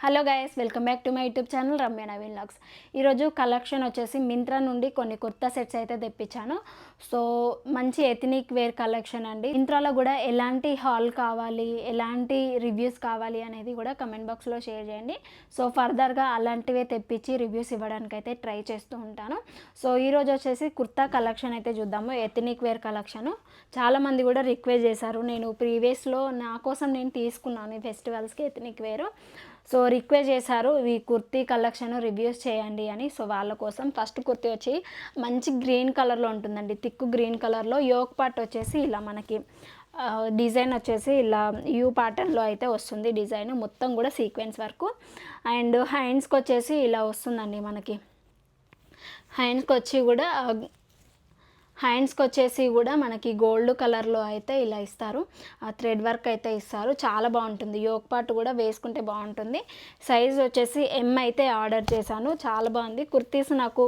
Hello guys, welcome back to my YouTube channel Ramya Naveen vlogs. ఈరోజు collection వచ్చేసి మింత్రా నుండి కొన్ని కొత్త సెట్స్ అయితే తెప్పించాను. సో మంచి ఎథనిక్ వేర్ కలెక్షన్ అండి. మింత్రాలో కూడా ఎలాంటి హాల్ కావాలి, ఎలాంటి రివ్యూస్ కావాలి అనేది కూడా కమెంట్ బాక్స్లో షేర్ చేయండి. సో ఫర్దర్గా అలాంటివే తెప్పించి రివ్యూస్ ఇవ్వడానికి అయితే ట్రై చేస్తూ ఉంటాను. సో ఈరోజు వచ్చేసి కుర్తా కలెక్షన్ అయితే చూద్దాము. ఎథనిక్ వేర్ కలెక్షను చాలామంది కూడా రిక్వెస్ట్ చేశారు. నేను ప్రీవియస్లో నా కోసం నేను తీసుకున్నాను ఈ ఫెస్టివల్స్కి ఎథనిక్ వేరు. సో రిక్వెస్ట్ చేశారు ఈ కుర్తీ కలెక్షన్ రివ్యూస్ చేయండి అని. సో వాళ్ళ కోసం ఫస్ట్ కుర్తీ వచ్చి మంచి గ్రీన్ కలర్లో ఉంటుందండి. థిక్ గ్రీన్ కలర్లో యోక్ పార్ట్ వచ్చేసి ఇలా మనకి డిజైన్ వచ్చేసి ఇలా యూ ప్యాటర్న్లో అయితే వస్తుంది. డిజైన్ మొత్తం కూడా సీక్వెన్స్ వర్క్. అండ్ హ్యాండ్స్కి వచ్చేసి ఇలా వస్తుందండి. మనకి హ్యాండ్స్కి వచ్చేసి కూడా మనకి గోల్డ్ కలర్లో అయితే ఇలా ఇస్తారు. థ్రెడ్ వర్క్ అయితే ఇస్తారు. చాలా బాగుంటుంది. యోక్ పార్ట్ కూడా వేసుకుంటే బాగుంటుంది. సైజ్ వచ్చేసి ఎం అయితే ఆర్డర్ చేశాను. చాలా బాగుంది. కుర్తీస్ నాకు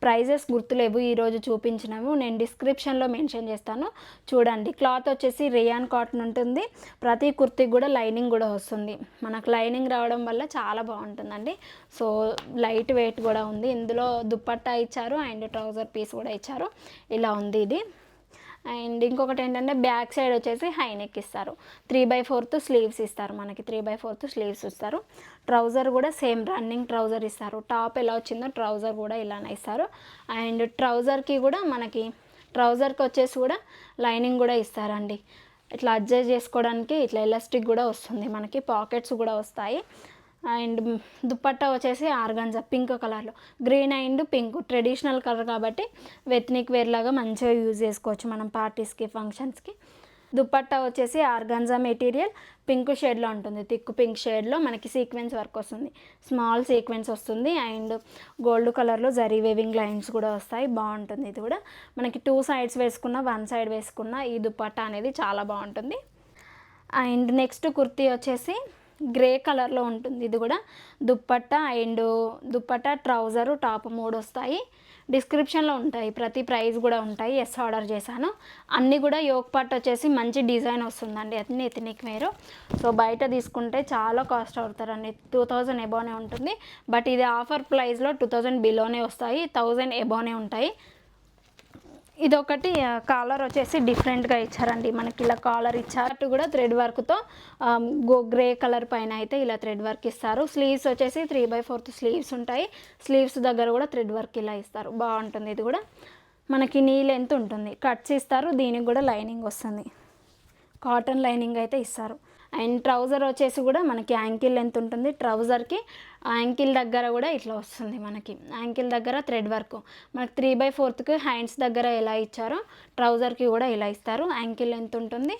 ప్రైజెస్ గుర్తులేవు, ఈరోజు చూపించినవి నేను డిస్క్రిప్షన్లో మెన్షన్ చేస్తాను, చూడండి. క్లాత్ వచ్చేసి రేయాన్ కాటన్ ఉంటుంది. ప్రతి కుర్తీకి కూడా లైనింగ్ కూడా వస్తుంది. మనకు లైనింగ్ రావడం వల్ల చాలా బాగుంటుందండి. సో లైట్ వెయిట్ కూడా ఉంది. ఇందులో దుప్పట్టా ఇచ్చారు అండ్ ట్రౌజర్ పీస్ కూడా ఇచ్చారు. ఇలా ఉంది ఇది. అండ్ ఇంకొకటి ఏంటంటే బ్యాక్ సైడ్ వచ్చేసి హై నెక్ ఇస్తారు. 3/4 స్లీవ్స్ ఇస్తారు. మనకి 3/4 స్లీవ్స్ ఇస్తారు. ట్రౌజర్ కూడా సేమ్ రన్నింగ్ ట్రౌజర్ ఇస్తారు. టాప్ ఎలా వచ్చిందో ట్రౌజర్ కూడా ఇలానే ఇస్తారు. అండ్ ట్రౌజర్కి కూడా మనకి ట్రౌజర్కి వచ్చేసి కూడా లైనింగ్ కూడా ఇస్తారండి. ఇట్లా అడ్జస్ట్ చేసుకోవడానికి ఇట్లా ఎలాస్టిక్ కూడా వస్తుంది. మనకి పాకెట్స్ కూడా వస్తాయి. అండ్ దుప్పట్టా వచ్చేసి ఆర్గాన్జా పింక్ కలర్లో, green and pink traditional colour కాబట్టి ఎథనిక్ వేర్ లాగా మంచిగా యూజ్ చేసుకోవచ్చు మనం పార్టీస్కి, ఫంక్షన్స్కి. దుప్పట్టా వచ్చేసి ఆర్గాన్జా మెటీరియల్ పింక్ షేడ్లో ఉంటుంది. థిక్ పింక్ షేడ్లో మనకి సీక్వెన్స్ వర్క్ వస్తుంది. స్మాల్ సీక్వెన్స్ వస్తుంది. అండ్ గోల్డ్ కలర్లో జరీ వేవింగ్ లైన్స్ కూడా వస్తాయి. బాగుంటుంది. ఇది కూడా మనకి 2 సైడ్స్ వేసుకున్న, 1 సైడ్ వేసుకున్న ఈ దుప్పట్టా అనేది చాలా బాగుంటుంది. అండ్ నెక్స్ట్ కుర్తీ వచ్చేసి గ్రే కలర్లో ఉంటుంది. ఇది కూడా dupatta and dupatta, trouser, top 3 వస్తాయి. డిస్క్రిప్షన్లో ఉంటాయి. ప్రతి ప్రైస్ కూడా ఉంటాయి. ఎస్ ఆర్డర్ చేశాను. అన్నీ కూడా యోక్ పార్ట్ వచ్చేసి మంచి డిజైన్ వస్తుందండి. అన్ని ఎథనిక్ వేరు. సో బయట తీసుకుంటే చాలా కాస్ట్ అవుతారండి. 2000 ఎబోనే ఉంటుంది. బట్ ఇది ఆఫర్ ప్రైస్లో 2000 బిలోనే వస్తాయి. 1000 ఎబోనే ఉంటాయి. ఇదొకటి కాలర్ వచ్చేసి డిఫరెంట్గా ఇచ్చారండి. మనకి ఇలా కాలర్ ఇచ్చారు కూడా థ్రెడ్ వర్క్తో గ్రే కలర్ పైన అయితే ఇలా థ్రెడ్ వర్క్ ఇస్తారు. స్లీవ్స్ వచ్చేసి 3/4 స్లీవ్స్ ఉంటాయి. స్లీవ్స్ దగ్గర కూడా థ్రెడ్ వర్క్ ఇలా ఇస్తారు. బాగుంటుంది. ఇది కూడా మనకి నీ లెంత్ ఉంటుంది. కట్స్ ఇస్తారు. దీనికి కూడా లైనింగ్ వస్తుంది. కాటన్ లైనింగ్ అయితే ఇస్తారు. అండ్ ట్రౌజర్ వచ్చేసి కూడా మనకి యాంకిల్ లెంత్ ఉంటుంది. ట్రౌజర్కి యాంకిల్ దగ్గర కూడా ఇట్లా వస్తుంది. మనకి యాంకిల్ దగ్గర థ్రెడ్ వర్క్ మనకి 3/4కి హ్యాండ్స్ దగ్గర ఎలా ఇచ్చారో ట్రౌజర్కి కూడా ఇలా ఇస్తారు. యాంకిల్ లెంత్ ఉంటుంది.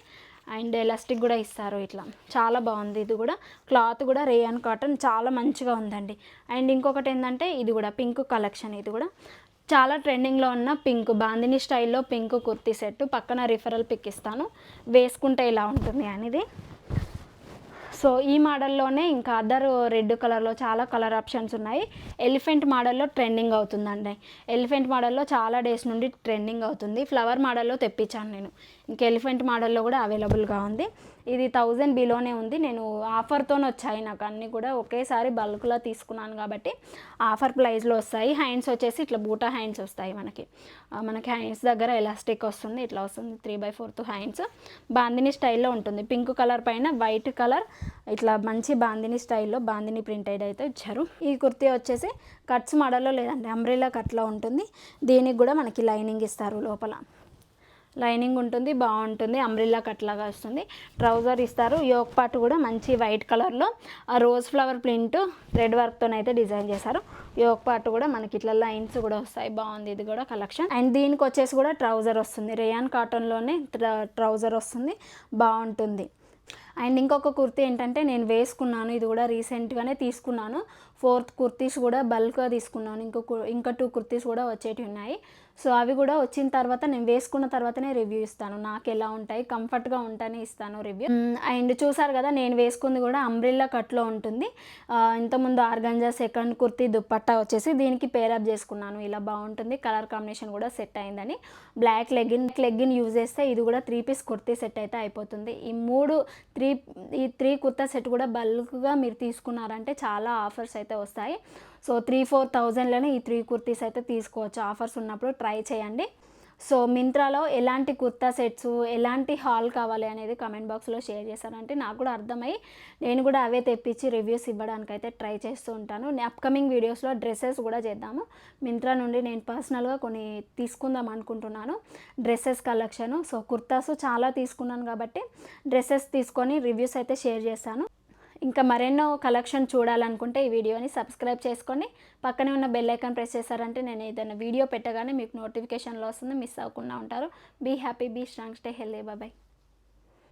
అండ్ ఎలాస్టిక్ కూడా ఇస్తారు. ఇట్లా చాలా బాగుంది. ఇది కూడా క్లాత్ కూడా రేయాన్ కాటన్ చాలా మంచిగా ఉందండి. అండ్ ఇంకొకటి ఏంటంటే ఇది కూడా పింక్ కలెక్షన్. ఇది కూడా చాలా ట్రెండింగ్లో ఉన్న పింక్ బాందిని స్టైల్లో పింక్ కుర్తీ సెట్. పక్కన రిఫరల్ పిక్ ఇస్తాను, వేసుకుంటే ఇలా ఉంటుంది అనేది. సో ఈ మోడల్లోనే ఇంకా అదర్ రెడ్ కలర్లో చాలా కలర్ ఆప్షన్స్ ఉన్నాయి. ఎలిఫెంట్ మోడల్లో ట్రెండింగ్ అవుతుందండి. ఎలిఫెంట్ మోడల్లో చాలా డేస్ నుండి ట్రెండింగ్ అవుతుంది. ఫ్లవర్ మోడల్లో తెప్పించాను నేను. ఇంకా ఎలిఫెంట్ మోడల్లో కూడా అవైలబుల్గా ఉంది. ఇది 1000 బిలోనే ఉంది. నేను ఆఫర్తో వచ్చాయి నాకు అన్నీ కూడా. ఒకేసారి బల్క్లో తీసుకున్నాను కాబట్టి ఆఫర్ ప్రైస్లో వస్తాయి. హ్యాండ్స్ వచ్చేసి ఇట్లా బూటా హ్యాండ్స్ వస్తాయి. మనకి హ్యాండ్స్ దగ్గర ఎలాస్టిక్ వస్తుంది. ఇట్లా వస్తుంది. 3/4 హ్యాండ్స్ బాందిని స్టైల్లో ఉంటుంది. పింక్ కలర్ పైన వైట్ కలర్ ఇట్లా మంచి బాందిని స్టైల్లో బాందిని ప్రింటెడ్ అయితే ఇచ్చారు. ఈ కుర్తీ వచ్చేసి కట్స్ మోడల్లో లేదండి, అంబ్రెల్లా కట్లో ఉంటుంది. దీనికి కూడా మనకి లైనింగ్ ఇస్తారు. లోపల లైనింగ్ ఉంటుంది. బాగుంటుంది. అంబ్రెల్లా కట్ లాగా వస్తుంది. ట్రౌజర్ ఇస్తారు. యోక్ పార్ట్ కూడా మంచి వైట్ కలర్లో రోజ్ ఫ్లవర్ ప్రింట్ థ్రెడ్ వర్క్తోనైతే డిజైన్ చేశారు. యోక్ పార్ట్ కూడా మనకి ఇట్లా లైన్స్ కూడా వస్తాయి. బాగుంది. ఇది కూడా కలెక్షన్. అండ్ దీనికి వచ్చేసి కూడా ట్రౌజర్ వస్తుంది. రేయాన్ కాటన్లోనే ట్రౌజర్ వస్తుంది. బాగుంటుంది. అండ్ ఇంకొక కుర్తీ ఏంటంటే నేను వేసుకున్నాను. ఇది కూడా రీసెంట్గానే తీసుకున్నాను. 4th కుర్తీస్ కూడా బల్క్గా తీసుకున్నాను. ఇంకా 2 కుర్తీస్ కూడా వచ్చేటివి ఉన్నాయి. సో అవి కూడా వచ్చిన తర్వాత నేను వేసుకున్న తర్వాతనే రివ్యూ ఇస్తాను. నాకు ఎలా ఉంటాయి, కంఫర్ట్గా ఉంటానే ఇస్తాను రివ్యూ. అండ్ చూసారు కదా, నేను వేసుకుంది కూడా అంబ్రెల్లా కట్లో ఉంటుంది. ఇంతకుముందు ఆర్గాంజా సెకండ్ కుర్తీ దుప్పట్టా వచ్చేసి దీనికి పేరప్ చేసుకున్నాను. ఇలా బాగుంటుంది. కలర్ కాంబినేషన్ కూడా సెట్ అయిందని. బ్లాక్ లెగ్గిన్ యూజ్ చేస్తే ఇది కూడా 3 పీస్ కుర్తీ సెట్ అయితే అయిపోతుంది. ఈ 3 ఈ త్రీ కుర్తా సెట్ కూడా బల్క్గా మీరు తీసుకున్నారంటే చాలా ఆఫర్స్ అయితే వస్తాయి. సో 3-4 థౌజండ్లోనే ఈ 3 కుర్తీస్ అయితే తీసుకోవచ్చు. ఆఫర్స్ ఉన్నప్పుడు ట్రై చేయండి. సో మింత్రాలో ఎలాంటి కుర్తా సెట్స్, ఎలాంటి హాల్ కావాలి అనేది కామెంట్ బాక్స్లో షేర్ చేశారంటే నాకు కూడా అర్థమై నేను కూడా అవే తెప్పించి రివ్యూస్ ఇవ్వడానికైతే ట్రై చేస్తూ ఉంటాను. అప్కమింగ్ వీడియోస్లో డ్రెస్సెస్ కూడా చేద్దాము. మింత్రా నుండి నేను పర్సనల్గా కొన్ని తీసుకుందాం అనుకుంటున్నాను, డ్రెస్సెస్ కలెక్షను. సో కుర్తాస్ చాలా తీసుకున్నాను కాబట్టి డ్రెస్సెస్ తీసుకొని రివ్యూస్ అయితే షేర్ చేస్తాను. ఇంకా మరెన్నో కలెక్షన్ చూడాలనుకుంటే ఈ వీడియోని సబ్స్క్రైబ్ చేసుకొని పక్కనే ఉన్న బెల్ ఐకాన్ ప్రెస్ చేశారంటే నేను ఏదైనా వీడియో పెట్టగానే మీకు నోటిఫికేషన్లో వస్తుంది, మిస్ అవ్వకుండా ఉంటారు. Be happy, be strong, stay healthy. Bye.